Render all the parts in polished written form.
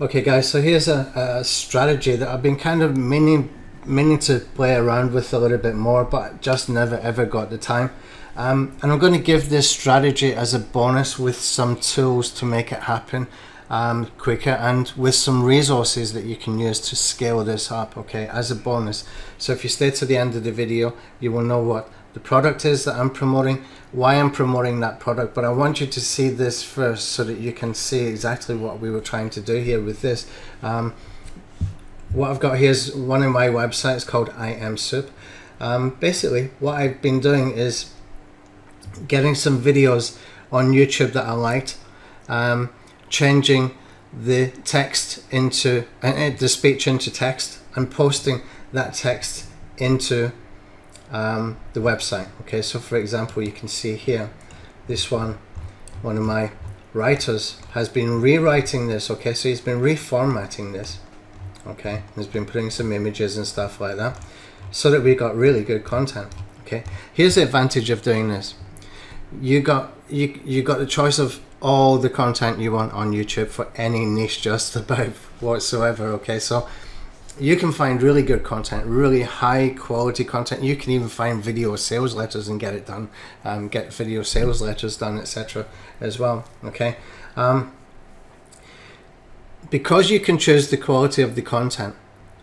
Okay guys, so here's a strategy that I've been kind of meaning to play around with a little bit more, but just never ever got the time. And I'm going to give this strategy as a bonus with some tools to make it happen quicker, and with some resources that you can use to scale this up, okay, as a bonus. So if you stay to the end of the video, you will know what the product is that I'm promoting, why I'm promoting that product, but I want you to see this first so that you can see exactly what we were trying to do here with this. What I've got here is one of my websites called I Am Soup. Basically what I've been doing is getting some videos on YouTube that I liked, changing the text into the speech into text, and posting that text into the website. Okay, so for example, you can see here, this one of my writers has been rewriting this. Okay, so he's been reformatting this. Okay, he's been putting some images and stuff like that, so that we got really good content. Okay, here's the advantage of doing this. You got the choice of all the content you want on YouTube for any niche just about whatsoever. Okay, so you can find really good content, really high quality content. You can even find video sales letters and get it done, get video sales letters done, etc. as well. Okay, because you can choose the quality of the content,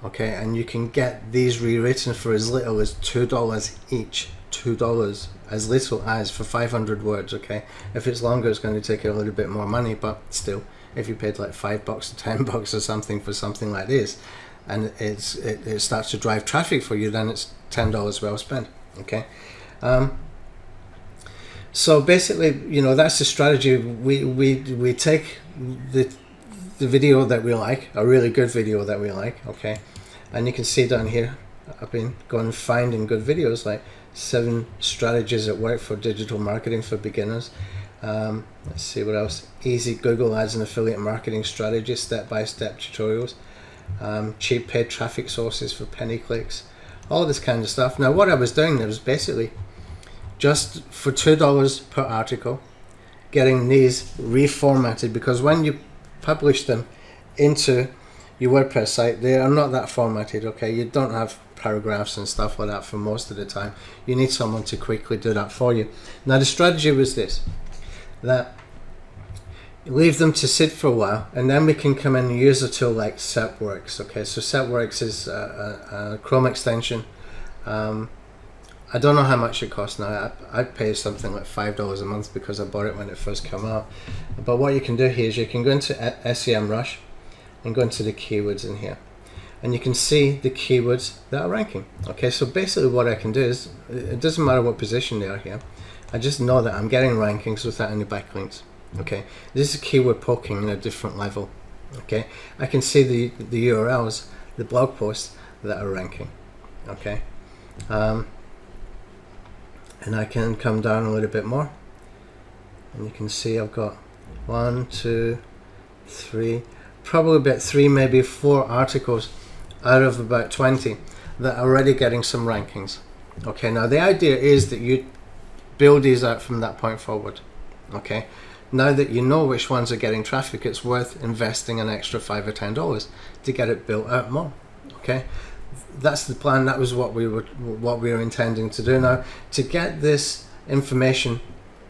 okay, and you can get these rewritten for as little as $2 each. $2, as little as for 500 words. Okay, if it's longer, it's going to take a little bit more money, but still, if you paid like $5 or $10 or something for something like this, and it starts to drive traffic for you, then it's $10 well spent. Okay, so basically, you know, that's the strategy. We take the video that we like, a really good video that we like, okay, and you can see down here I've been going finding good videos like 7 strategies that work for digital marketing for beginners. Let's see what else. Easy Google ads and affiliate marketing strategies, step-by-step tutorials, cheap paid traffic sources for penny clicks, all this kind of stuff. Now what I was doing there was basically just for $2 per article, getting these reformatted, because when you publish them into your WordPress site, they are not that formatted. Okay, you don't have paragraphs and stuff like that for most of the time. You need someone to quickly do that for you. Now the strategy was this, that you leave them to sit for a while, and then we can come in and use a tool like SEPWorks. Okay, so SEPWorks is a Chrome extension. I don't know how much it costs now. I pay something like $5 a month because I bought it when it first came out. But what you can do here is you can go into SEMrush and go into the keywords in here, and you can see the keywords that are ranking. Okay, so basically what I can do is, it doesn't matter what position they are here, I just know that I'm getting rankings without any backlinks. Okay, this is keyword poking in a different level. Okay, I can see the URLs, the blog posts that are ranking. Okay, and I can come down a little bit more, and you can see I've got 1, 2, 3, probably about 3, maybe 4 articles out of about 20 that are already getting some rankings. Okay, now the idea is that you build these out from that point forward. Okay, now that you know which ones are getting traffic, it's worth investing an extra $5 or $10 to get it built out more. Okay, that's the plan. That was what we were intending to do. Now, to get this information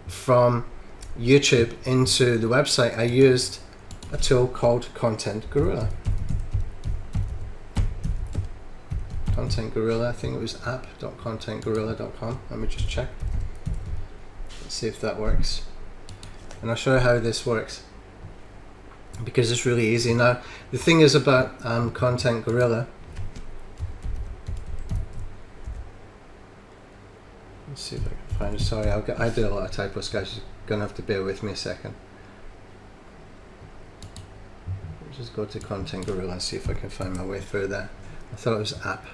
from YouTube into the website, I used a tool called Content Gorilla. Content Gorilla, I think it was app.contentgorilla.com. Let me just check. Let's see if that works. And I'll show you how this works, because it's really easy. Now, the thing is about Content Gorilla. Let's see if I can find it. Sorry, I did a lot of typos, guys. You're gonna have to bear with me a second. Just go to Content Gorilla and see if I can find my way through there. I thought it was app.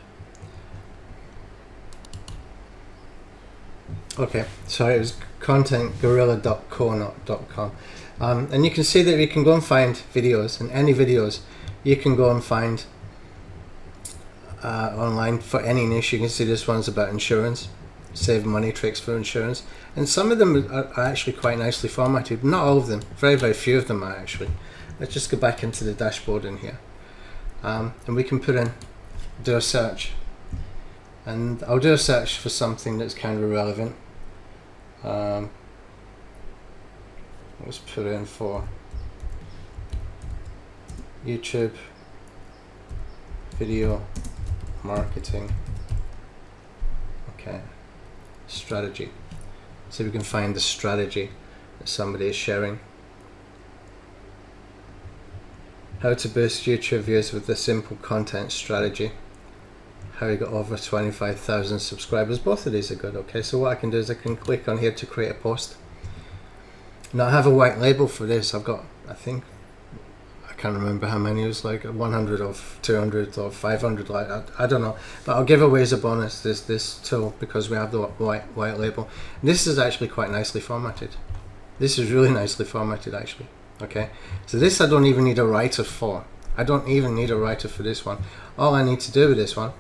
Okay, sorry, it was contentgorilla.co.com. And you can see that you can go and find videos, and any videos you can go and find online for any niche. You can see this one's about insurance, save money tricks for insurance, and some of them are actually quite nicely formatted. Not all of them, very few of them are actually. let's just go back into the dashboard in here, and we can do a search, and I'll do a search for something that's kind of relevant. Let's put in for YouTube video marketing, okay, strategy. So we can find the strategy that somebody is sharing. How to boost YouTube views with a simple content strategy. How we got over 25,000 subscribers. Both of these are good. Okay, so what I can do is I can click on here to create a post. Now I have a white label for this. I've got, I think, I can't remember how many. It was like 100 or 200 or 500. Like I don't know. But I'll give away as a bonus this tool because we have the white label. And this is actually quite nicely formatted. This is really nicely formatted actually. Okay, so this I don't even need a writer for. I don't even need a writer for this one. All I need to do with this one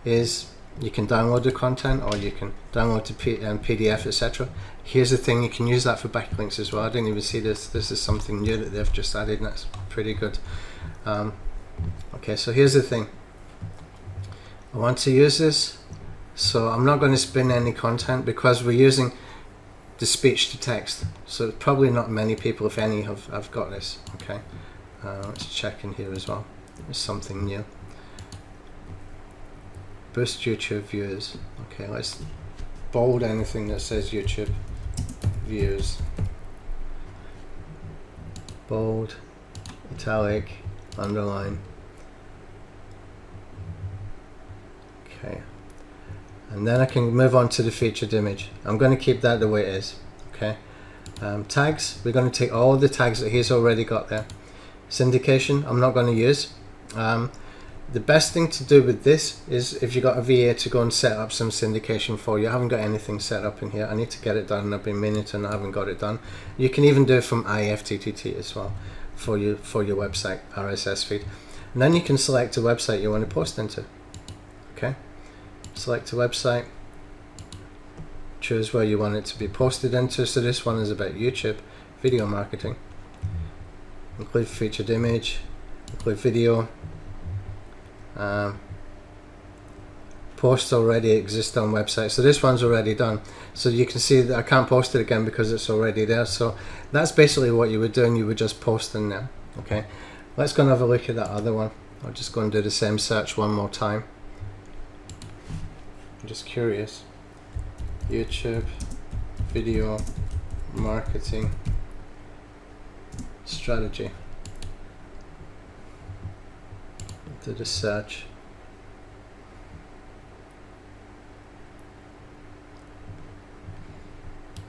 is you can download the content, or you can download the PDF, etc. Here's the thing, you can use that for backlinks as well. I didn't even see this. This is something new that they've just added, and that's pretty good. Okay, so here's the thing. I want to use this, so I'm not going to spin any content because we're using the speech to text, so probably not many people, if any, have got this. Okay, let's check in here as well. There's something new. Boost YouTube views. Okay, let's bold anything that says YouTube views. Bold, italic, underline. Okay. And then I can move on to the featured image. I'm going to keep that the way it is. Okay. Tags, we're going to take all the tags that he's already got there. Syndication, I'm not going to use. The best thing to do with this is if you got a VA to go and set up some syndication for you. I haven't got anything set up in here. I need to get it done, and I've been meaning to, and I haven't got it done. You can even do it from IFTTT as well for your website RSS feed. And then you can select a website you want to post into. Okay. Select a website, choose where you want it to be posted into. So this one is about YouTube video marketing. Include featured image, include video. Posts already exist on website, so this one's already done. So you can see that I can't post it again because it's already there. So that's basically what you would do, and you would just post in there. Okay, let's go and have a look at that other one. I'll just go and do the same search one more time. I'm just curious. YouTube video marketing strategy. Do the search.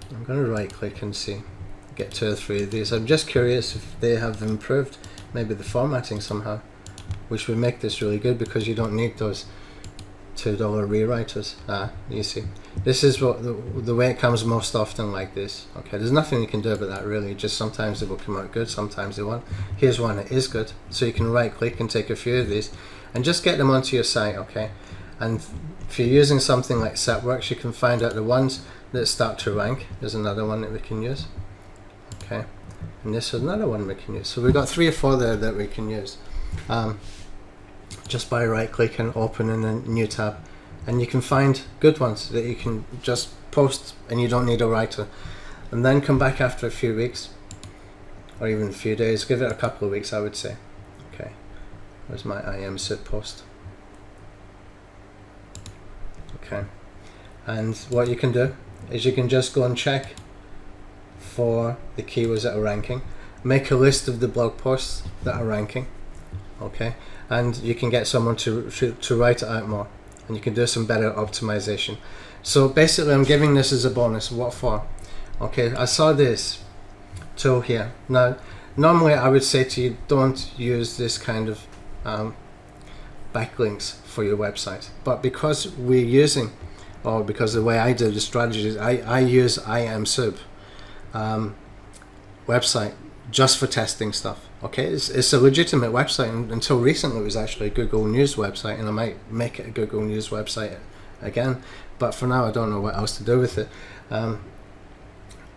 I'm going to right click and see, get 2 or 3 of these. I'm just curious if they have improved maybe the formatting somehow, which would make this really good because you don't need those $2 rewriters. You see, this is what the way it comes most often, like this. Okay, there's nothing you can do about that really, just sometimes it will come out good, sometimes it won't. Here's one that is good, so you can right click and take a few of these and just get them onto your site. Okay, and if you're using something like SEPworks, you can find out the ones that start to rank. There's another one that we can use. Okay, and this is another one we can use. So we've got 3 or 4 there that we can use. Just by right clicking, opening a new tab, and you can find good ones that you can just post and you don't need a writer, and then come back after a few weeks or even a few days. Give it a couple of weeks, I would say. Okay, where's my IM-SIP post? Okay, and what you can do is you can just go and check for the keywords that are ranking, make a list of the blog posts that are ranking. Okay, and you can get someone to write it out more, and you can do some better optimization. So basically I'm giving this as a bonus. What for? Okay, I saw this tool here. Now normally I would say to you, don't use this kind of backlinks for your website, but because we're using, or because the way I do the strategy is I use IM-SIP website just for testing stuff. Okay, it's a legitimate website, and until recently it was actually a Google News website, and I might make it a Google News website again, but for now I don't know what else to do with it. And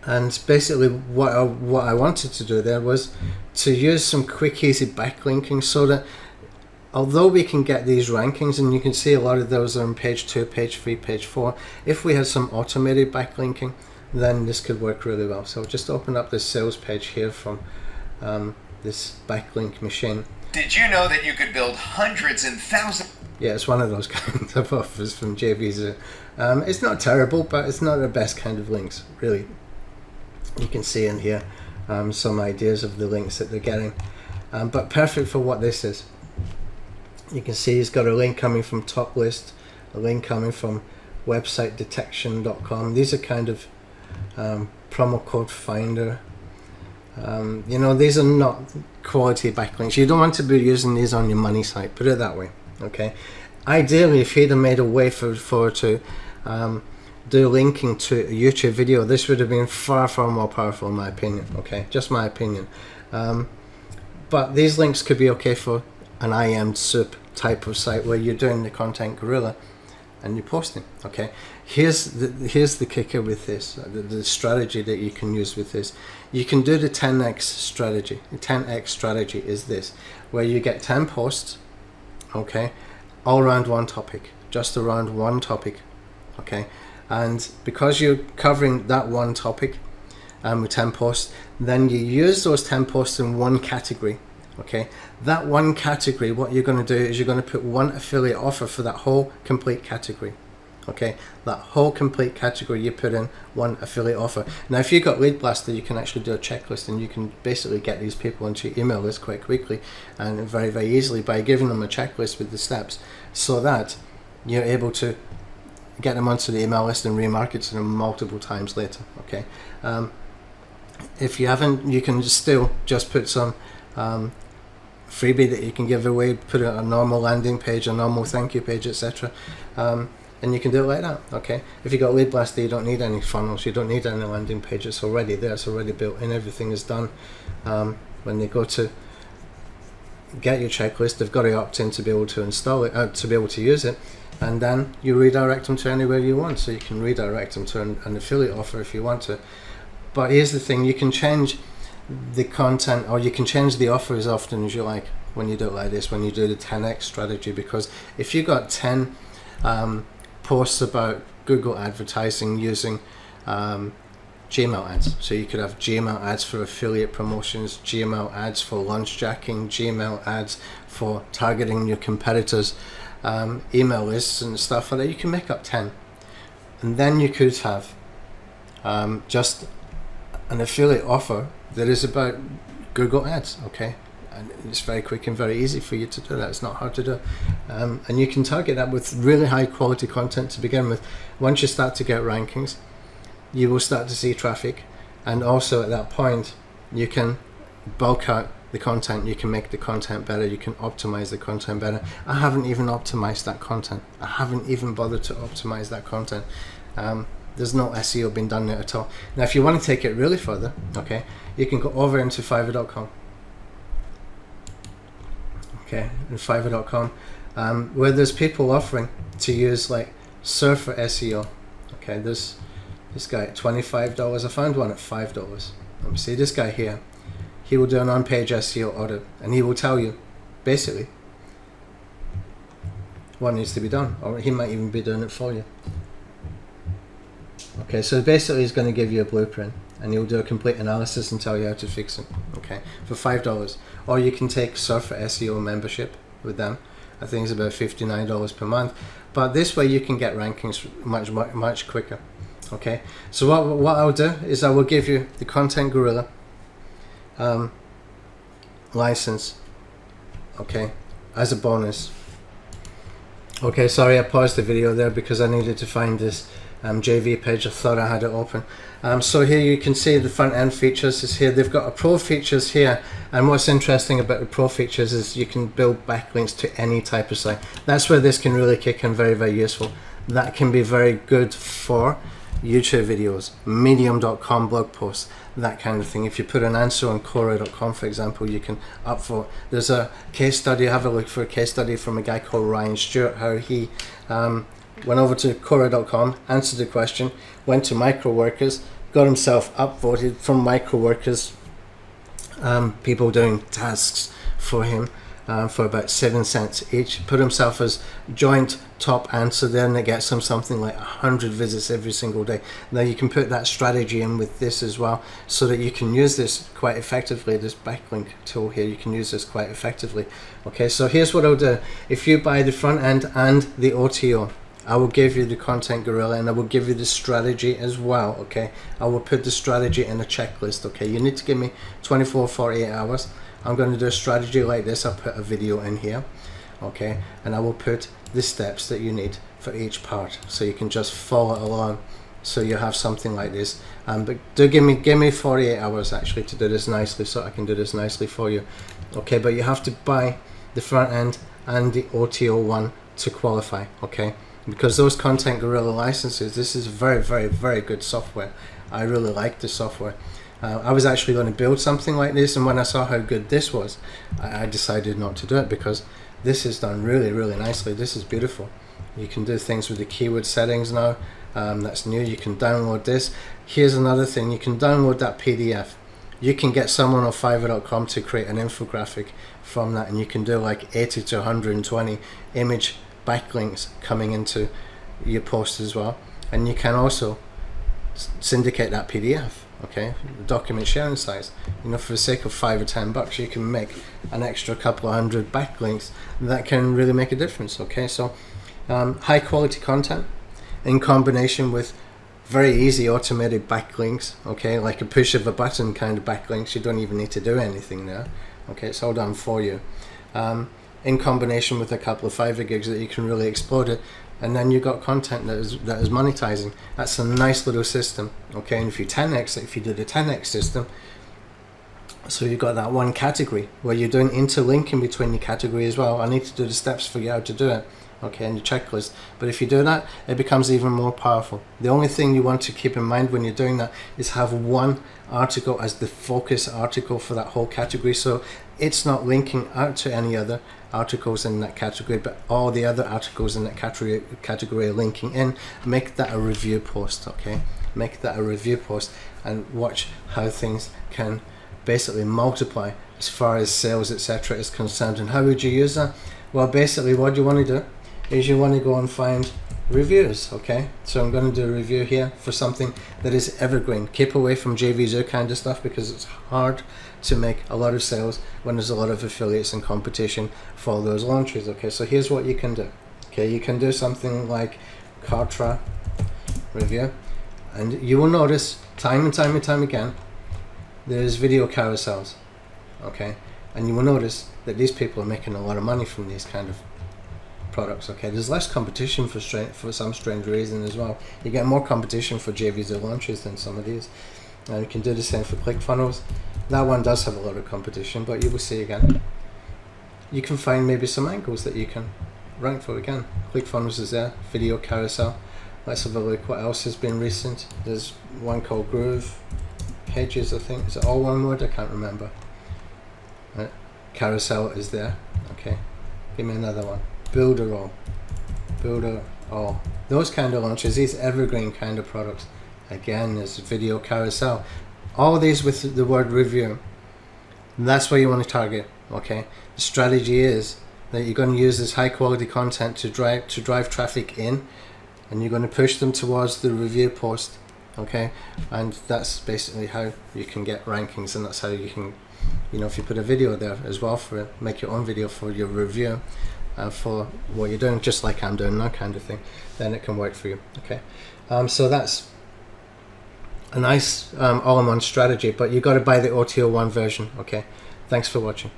And basically what I wanted to do there was to use some quick, easy backlinking, so that although we can get these rankings, and you can see a lot of those are on page 2, page 3, page 4, if we had some automated backlinking, then this could work really well. So I'll just open up this sales page here from this backlink machine. Did you know that you could build hundreds and thousands? Yeah, it's one of those kinds of offers from JV's. It's not terrible, but it's not the best kind of links, really. You can see in here some ideas of the links that they're getting, but perfect for what this is. You can see he's got a link coming from Top List, a link coming from websitedetection.com. These are kind of promo code finder. You know, these are not quality backlinks. You don't want to be using these on your money site, put it that way. Okay, ideally, if he'd have made a way for to do linking to a YouTube video, this would have been far more powerful in my opinion. Okay, just my opinion. But these links could be okay for an IM soup type of site where you're doing the content guerrilla and you're posting. Okay, here's the kicker with this, the strategy that you can use with this. You can do the 10x strategy. The 10x strategy is this, where you get 10 posts, okay, all around one topic, just around one topic, okay, and because you're covering that one topic with 10 posts, then you use those 10 posts in one category. Okay, that one category, what you're going to do is you're going to put one affiliate offer for that whole complete category. Okay, that whole complete category, you put in one affiliate offer. Now if you've got Lead Blaster, you can actually do a checklist, and you can basically get these people into your email list quite quickly and very easily by giving them a checklist with the steps, so that you're able to get them onto the email list and remarket to them multiple times later. Okay, if you haven't, you can still just put some freebie that you can give away, put it on a normal landing page, a normal thank you page, etc. And you can do it like that. Okay, if you got Lead Blaster, you don't need any funnels, you don't need any landing page. It's already there, it's already built in, everything is done. When they go to get your checklist, they've got to opt in to be able to install it, to be able to use it, and then you redirect them to anywhere you want. So you can redirect them to an affiliate offer if you want to. But here's the thing, you can change the content, or you can change the offer as often as you like when you do it like this, when you do the 10x strategy, because if you got 10 posts about Google advertising using Gmail ads, so you could have Gmail ads for affiliate promotions, Gmail ads for launch jacking, Gmail ads for targeting your competitors' email lists and stuff like that, you can make up 10, and then you could have just an affiliate offer that is about Google ads. Okay, and it's very quick and very easy for you to do that. It's not hard to do, and you can target that with really high quality content to begin with. Once you start to get rankings, you will start to see traffic, and also at that point you can bulk out the content, you can make the content better, you can optimize the content better. I haven't even optimized that content. I haven't even bothered to optimize that content. There's no SEO being done there at all. Now if you want to take it really further, okay, you can go over into Fiverr.com. Okay, in Fiverr.com, where there's people offering to use like Surfer SEO. Okay, this guy at $25. I found one at $5. Let me see this guy here. He will do an on-page SEO audit, and he will tell you basically what needs to be done, or he might even be doing it for you. Okay, so basically he's going to give you a blueprint, and he'll do a complete analysis and tell you how to fix it. Okay, for $5. Or you can take Surfer SEO membership with them. I think it's about $59 per month. But this way you can get rankings much quicker. Okay, so what I'll do is I will give you the Content Gorilla license, okay, as a bonus. Okay, sorry I paused the video there because I needed to find this JV page. I thought I had it open. So here you can see the front end features is here. They've got a pro features here, and what's interesting about the pro features is you can build backlinks to any type of site. That's where this can really kick in, very useful. That can be very good for YouTube videos, medium.com blog posts, that kind of thing. If you put an answer on Quora.com, for example, you can upvote. There's a case study, have a look for a case study from a guy called Ryan Stewart, how he went over to Quora.com, answered the question, went to micro workers, got himself upvoted from micro workers, people doing tasks for him for about 7 cents each. Put himself as joint top answer there, and it gets him something like 100 visits every single day. Now you can put that strategy in with this as well, so that you can use this quite effectively. This backlink tool here, you can use this quite effectively. Okay, so here's what I'll do. If you buy the front end and the OTO, I will give you the content gorilla, and I will give you the strategy as well. Okay, I will put the strategy in a checklist. Okay, you need to give me 24-48 hours. I'm going to do a strategy like this. I'll put a video in here, okay, and I will put the steps that you need for each part, so you can just follow along, so you have something like this. But do give me 48 hours actually to do this nicely, so I can do this nicely for you. Okay, but you have to buy the front end and the OTO one to qualify. Okay, because those content gorilla licenses, this is very, very, very good software. I really like the software. I was actually going to build something like this, and when I saw how good this was, I decided not to do it, because this is done really, really nicely. This is beautiful. You can do things with the keyword settings now. That's new. You can download this. Here's another thing. You can download that PDF. You can get someone on Fiverr.com to create an infographic from that, and you can do like 80 to 120 image backlinks coming into your post as well. And you can also syndicate that PDF. Okay, document sharing sites. You know, for the sake of $5 or $10, you can make an extra couple of hundred backlinks that can really make a difference. Okay, so high quality content in combination with very easy automated backlinks. Okay, like a push of a button kind of backlinks. You don't even need to do anything there. Okay, it's all done for you. In combination with a couple of Fiverr gigs that you can really explode it. And then you got content that is monetizing. That's a nice little system. Okay, and if you 10x, if you do the 10x system, so you've got that one category where you're doing interlinking between the category as well. I need to do the steps for you how to do it. Okay, and the checklist. But if you do that, it becomes even more powerful. The only thing you want to keep in mind when you're doing that is have one article as the focus article for that whole category, so it's not linking out to any other articles in that category, but all the other articles in that category are linking in. Make that a review post. Okay, make that a review post, and watch how things can basically multiply as far as sales, etc. is concerned. And how would you use that? Well, basically what you want to do is you want to go and find reviews. Okay, so I'm going to do a review here for something that is evergreen. Keep away from JVZoo kind of stuff, because it's hard to make a lot of sales when there's a lot of affiliates and competition for those launches. Okay, so here's what you can do. Okay, you can do something like Kartra review, and you will notice time and time again there's video carousels. Okay, and you will notice that these people are making a lot of money from these kind of products. Okay, there's less competition for some strange reason as well. You get more competition for JVZoo launches than some of these, and you can do the same for ClickFunnels. That one does have a lot of competition, but you will see again, you can find maybe some angles that you can rank for. Again, ClickFunnels is there, video carousel. Let's have a look what else has been recent. There's one called Groove Pages, I think. Is it all one word? I can't remember. Right. Carousel is there. Okay, give me another one. Builder all. Those kind of launches, these evergreen kind of products. Again, there's video carousel. All these with the word review. And that's where you want to target. Okay, the strategy is that you're going to use this high quality content to drive traffic in, and you're going to push them towards the review post. Okay, and that's basically how you can get rankings, and that's how you can, you know, if you put a video there as well for it, make your own video for your review for what you're doing, just like I'm doing now kind of thing, then it can work for you. Okay, so that's a nice all-in-one strategy, but you got to buy the OTO1 version. Okay, thanks for watching.